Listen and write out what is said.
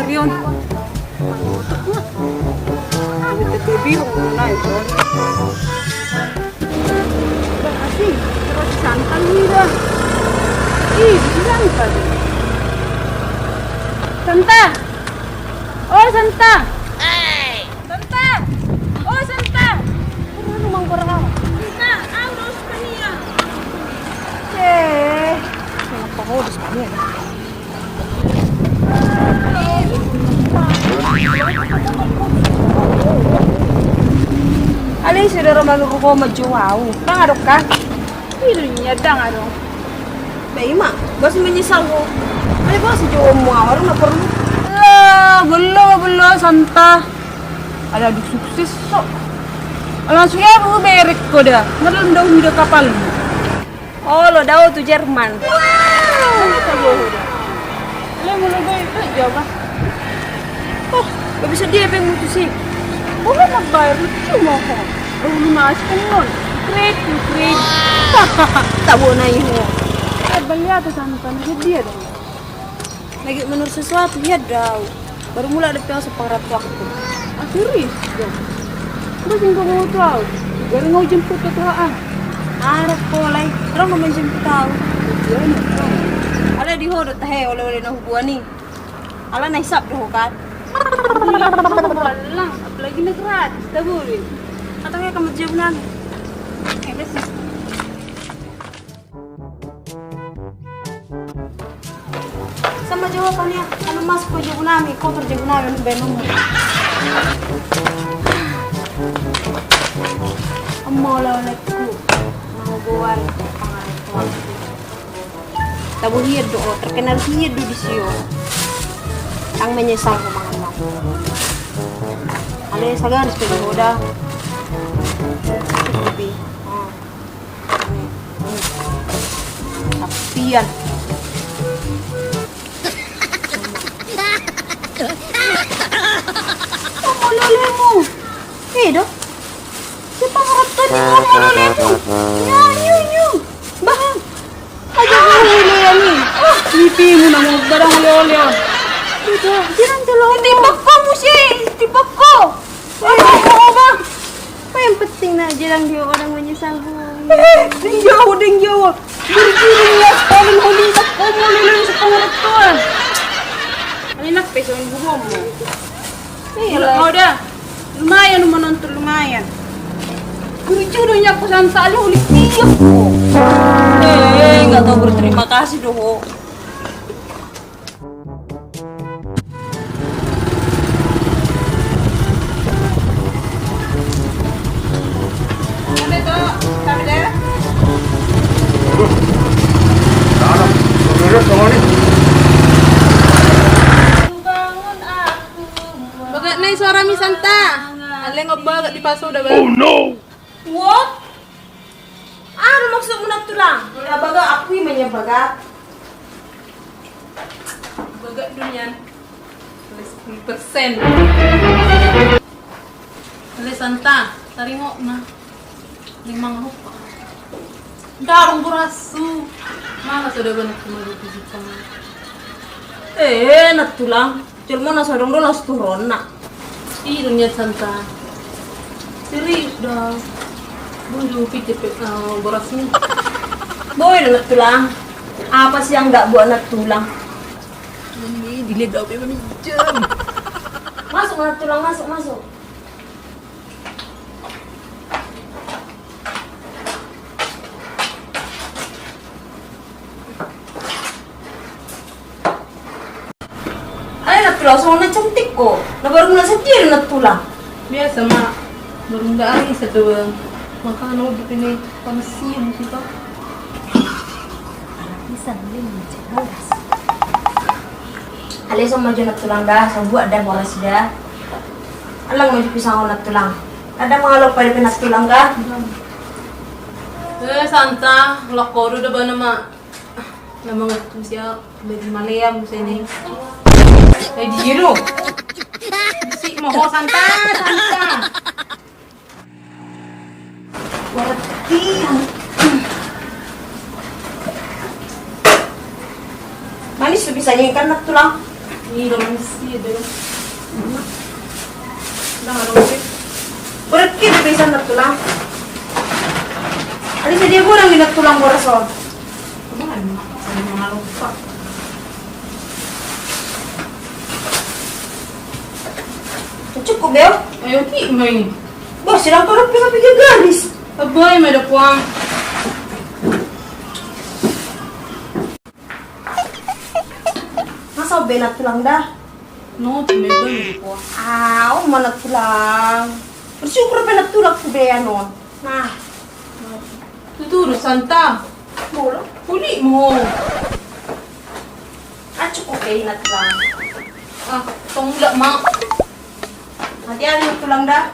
Rion. Kita bingung na ito. Kasi, terus santan nila. Bilang pa rin. Santa! Oh, Santa! Santa! Oh, Santa! Ano mang kurang? Santa, aulos ka niya. Napakulos ka niya. Alay, sudah romano ko majuwaw. Pangarok ka? Pero niya dang ano. Bayi mak, bas menyesal ko. Alay ba si jowo mo awar na perlu. Belum Santa. Ada di sukses so. Langsung ya aku berek ko dah. Ngelam daw hidup kapal. Oh, lo daw tu Jerman. Wow. Alay mo na ba ito? Jawab. Oh, gak bisa dia yang mutusin. Bukan nagbayar, lucu mo ako. Lunas ko nun. Great. Tabo na iho. Balyata Santa, dia dong. Lagi menurut sesuatu, ya daw. Baru mulai ada piang separat waktu. Serius dong. Terus yang kamu tahu? Baru mau jemput ke Tuhan. Arap ko, lay. Terus mau menjemput tahu. Ala di ho, tahe oleh-oleh na hubungan ni. Ala naisap doh kan. Walang, apalagi nag-gratis, tabuli. Atau kaya kamu jawab namin. Sih. Sama jawabannya, ano mas ko jawab namin, kotor jawab namin, benom mo. Ang maulat ko, mahubuan, pangalan ko. Tabuhiyad doon, terkenal hiyad do di siyo. Ang menyesal ko mga anak. Alay, sagan, sepeda hoda. Tapi, tapian. Oh, lole mo. Dok. Siapa harap tadi mo, lole mo? Yun. Bah, aja ko lole yan eh. Oh, lipi mo na mo, barang lole. Dito, jangan tolong. Tibak ko mo siya. Tibak ko. Ano ba? Apa yang penting na jarang dia orang menyesal bu. Ding jauh. Berdiri ya sekali huling sa komo lilin sa pangarap ko. Alinak peso ang buho mo. Mau dah. Lumayan menonton lumayan. Jujur niya ako Santa ali ulit tiyak ko. Nggak tahu berterima kasih doh. Bagat na suara mi Santa. Alay nga bagat di paso dah. Oh no. What? Ano maksud mo na tulang? Ya baga aku yang bagat. Bagat dunyan. 10%. Alay Santa, tarimo na. 5 rupa. Darong burasu. Mana sudah banyak kemaluan kamu. Natulang. Cuma nasa dong las turun nak. Dunia Santa. Serius dah. Bulu pikir beras ni. Boy nak tulang. Apa sih yang nggak buat nak tulang? Ini dilihat dah apa jam. Masuk nak tulang masuk. Tulang soalnya cantik kok. Nah baru mulai saja nak tulang. Biasa mak. Baru nggak hari sedoang. Makanya begini panasnya kita. Bisa beli macam boras. Alay sama nak tulang dah. Buat dah boras dah. Alang mau pisang nak tulang. Ada mengalok pada penas tulang dah. Santa, lakor udah ba nama? Namang itu siya bagi Malaya musa ini. Jiro. Si moho Santa. Berarti manis tuh bisa ikan nak tulang. Ini naman siya dito. Nakalungkit. Urat kita pa isang nagtulang. Ano sa dia ko lang ginagtulang mo rason? Ano? Sa mga lupa. Cukup ko, Bel? Ayaw, di may. Ba, silang parang pinapigil galis. Abay, may dapuang. Nasa ba nagtulang da? No, may ba may dapuang. Ah, man nagtulang. Bersyukur pa nagtulang ko, Bea, nun. Nah, Tuturo, Santa. mula. Huli mo. Ah, cukup kayo nagtulang. Ah, tongla, ma. Hati-hati nagtulang da.